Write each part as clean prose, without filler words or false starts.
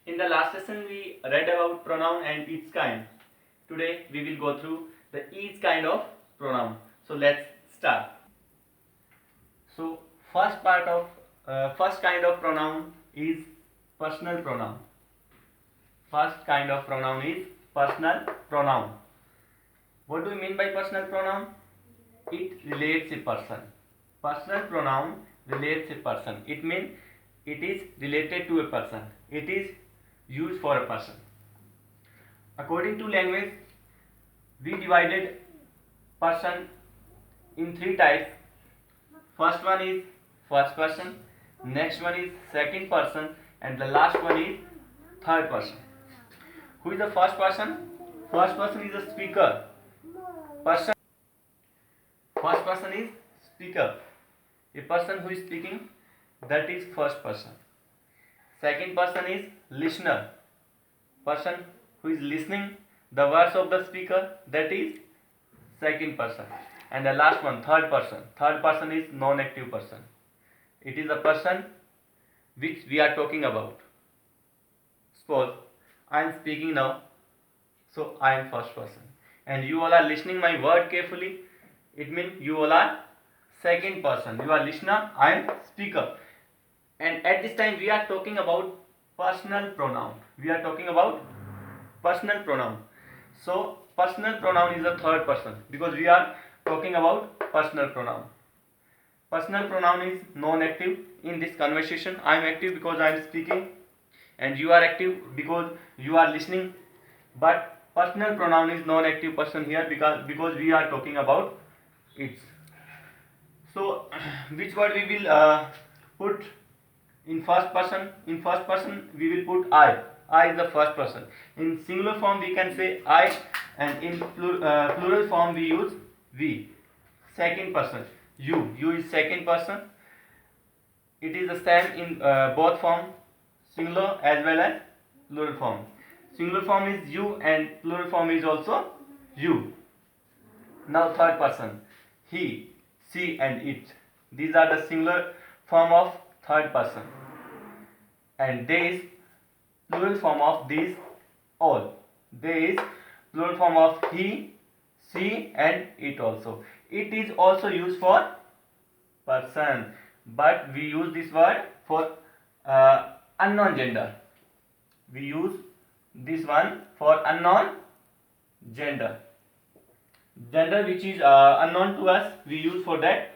In the last session we read about pronoun and its kind. Today we will go through the each kind of pronoun. So let's start. So first kind of pronoun is personal pronoun. First kind of pronoun is personal pronoun. What do we mean by personal pronoun? It relates a person. Personal pronoun relates a person. It means it is related to a person. It is used for a person. According to language, we divided person in three types. First one is first person, next one is second person, and the last one is third person. Who is the first person? First person is a speaker. Person. First person is speaker. A person who is speaking, that is first person. Second person is listener. Person who is listening the words of the speaker, that is second person. And the last one, third person. Third person is non-active person. It is a person which we are talking about. Suppose I am speaking now, so I am first person. And you all are listening my word carefully. It means you all are second person. You are listener, I am speaker. And at this time we are talking about personal pronoun. We are talking about personal pronoun. So personal pronoun is the third person because we are talking about personal pronoun. Personal pronoun is non-active. In this conversation I am active because I am speaking and you are active because you are listening. But personal pronoun is non-active person here because we are talking about it. So which word we will put in first person? In first person we will put I. I is the first person. In singular form we can say I, and in plural form we use we. Second person, you. You is second person. It is the same in both form, singular as well as plural form. Singular form is you and plural form is also you. Now third person, he, she and it. These are the singular form of third person. And there is plural form of these all. There is plural form of he, she and it also. It is also used for person, but we use this word for unknown gender. We use this one for unknown gender. Gender which is unknown to us, we use for that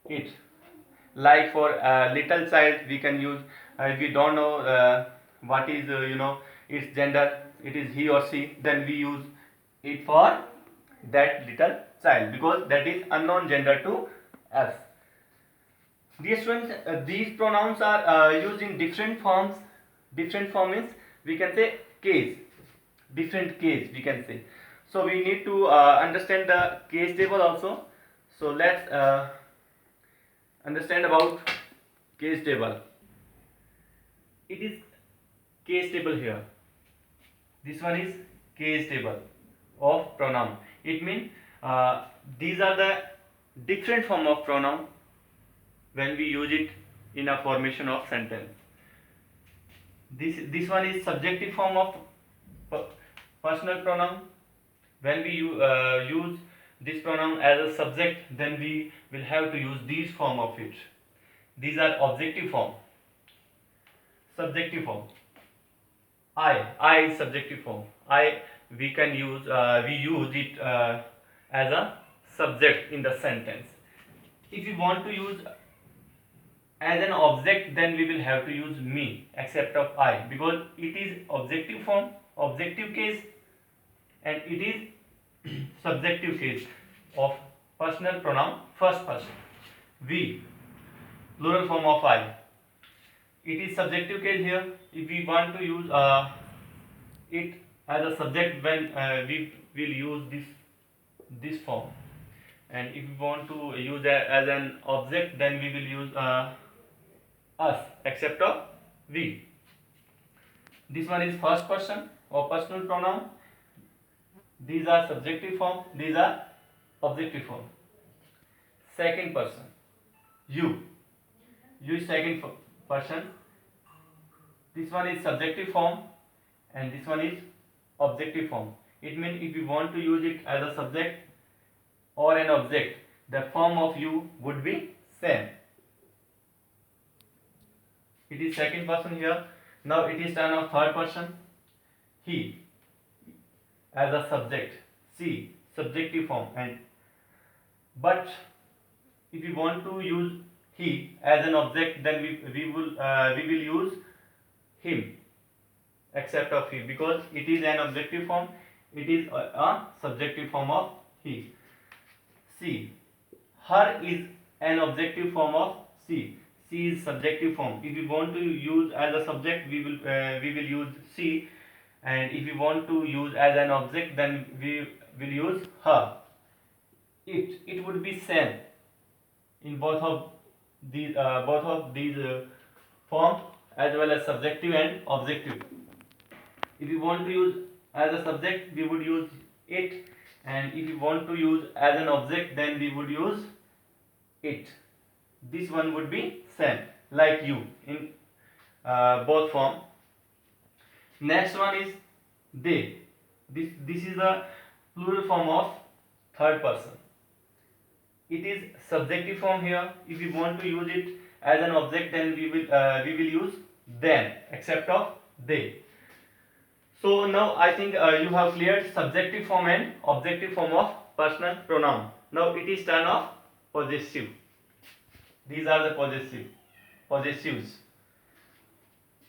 it. Like for little child we can use, if we don't know what is its gender, it is he or she, then we use it for that little child because that is unknown gender to us. Dear students, these pronouns are used in different forms. Different form means we can say case, different case we can say. So we need to understand the case table also. So let's understand about case table. It is case table here. This one is case table of pronoun. It means these are the different form of pronoun when we use it in a formation of sentence. This one is subjective form of personal pronoun. When we use this pronoun as a subject, then we will have to use these form of it. These are objective form. Subjective form. I is subjective form. I we can use we use it as a subject in the sentence. If we want to use as an object, then we will have to use me except of I because it is objective form, objective case, and it is subjective case of personal pronoun first person. We, plural form of I. It is subjective case here. If we want to use it as a subject, when we will use this form, and if we want to use as an object, then we will use us except of we. This one is first person or personal pronoun. These are subjective form, these are objective form. Second person, you is second person. This one is subjective form, and this one is objective form. It means if you want to use it as a subject or an object, the form of you would be same. It is second person here. Now it is turn of third person. He as a subject. See, subjective form. And but if you want to use he as an object, then we will use him except of he, because it is an objective form. It is a subjective form of he. See, her is an objective form of she. She is subjective form. If we want to use as a subject, we will use she, and if we want to use as an object, then we will use her. It would be same in both of these form, as well as subjective and objective. If you want to use as a subject, we would use it, and if you want to use as an object, then we would use it. This one would be same, like you, in both form. Next one is they. This is the plural form of third person. It is subjective form here. If we want to use it as an object, then we will use them except of they. So now I think you have cleared subjective form and objective form of personal pronoun. Now it is turn of possessive. These are the possessives.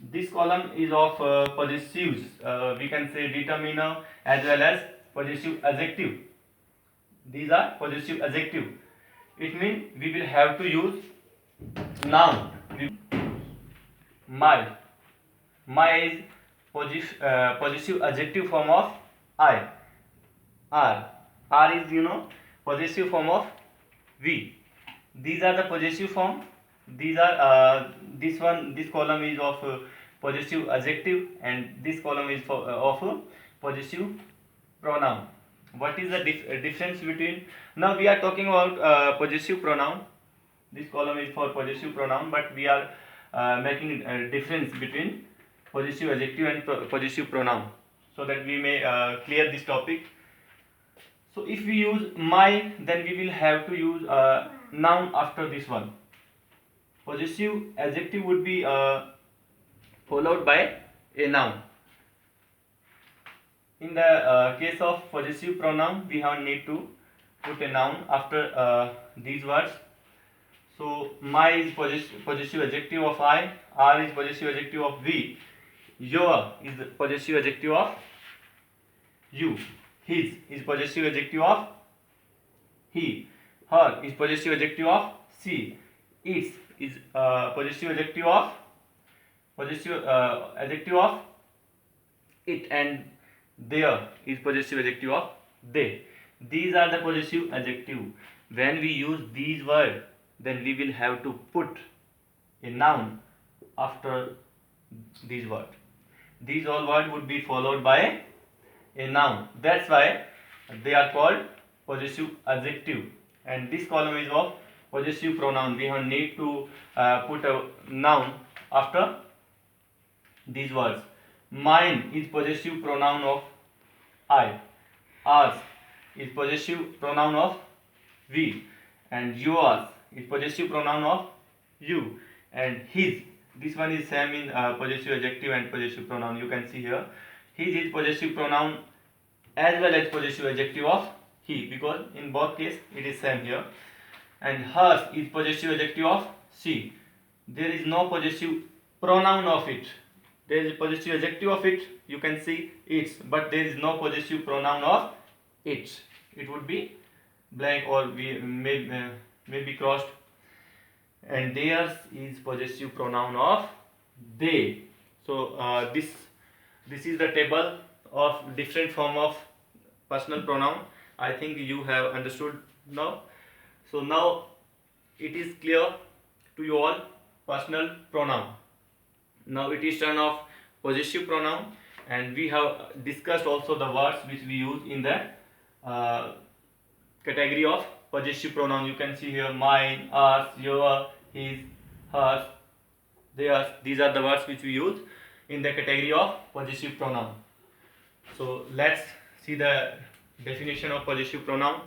This column is of possessives. We can say determiner as well as possessive adjective. These are possessive adjective. It means we will have to use noun. My is possessive adjective form of I. R is possessive form of we. These are the possessive form. These are this column is of possessive adjective, and this column is of possessive pronoun. What is the difference between? Now we are talking about possessive pronoun. This column is for possessive pronoun, but we are making a difference between possessive adjective and possessive pronoun, so that we may clear this topic. So if we use my, then we will have to use noun after this one. Possessive adjective would be followed by a noun. In the case of possessive pronoun, we have need to put a noun after these words. So my is possessive adjective of I, R is possessive adjective of we, your is the possessive adjective of you, his is possessive adjective of he, her is possessive adjective of she, its is possessive adjective of it, and their is possessive adjective of they. These are the possessive adjective. When we use these words, then we will have to put a noun after these words. These all words would be followed by a noun. That's why they are called possessive adjective. And this column is of possessive pronoun. We have need to put a noun after these words. Mine is possessive pronoun of I. Ours is possessive pronoun of we. And yours is possessive pronoun of you. And his, this one is same in possessive adjective and possessive pronoun. You can see here. His is possessive pronoun as well as possessive adjective of he, because in both cases it is same here. And hers is possessive adjective of she. There is no possessive pronoun of it. There is possessive adjective of it. You can see its, but there is no possessive pronoun of it. It would be blank, or may be crossed. And theirs is possessive pronoun of they. So this is the table of different form of personal pronoun. I think you have understood now. So now it is clear to you all personal pronoun. Now it is turn of possessive pronoun, and we have discussed also the words which we use in the category of possessive pronoun. You can see here mine, ours, your, his, hers, theirs. These are the words which we use in the category of possessive pronoun. So let's see the definition of possessive pronoun.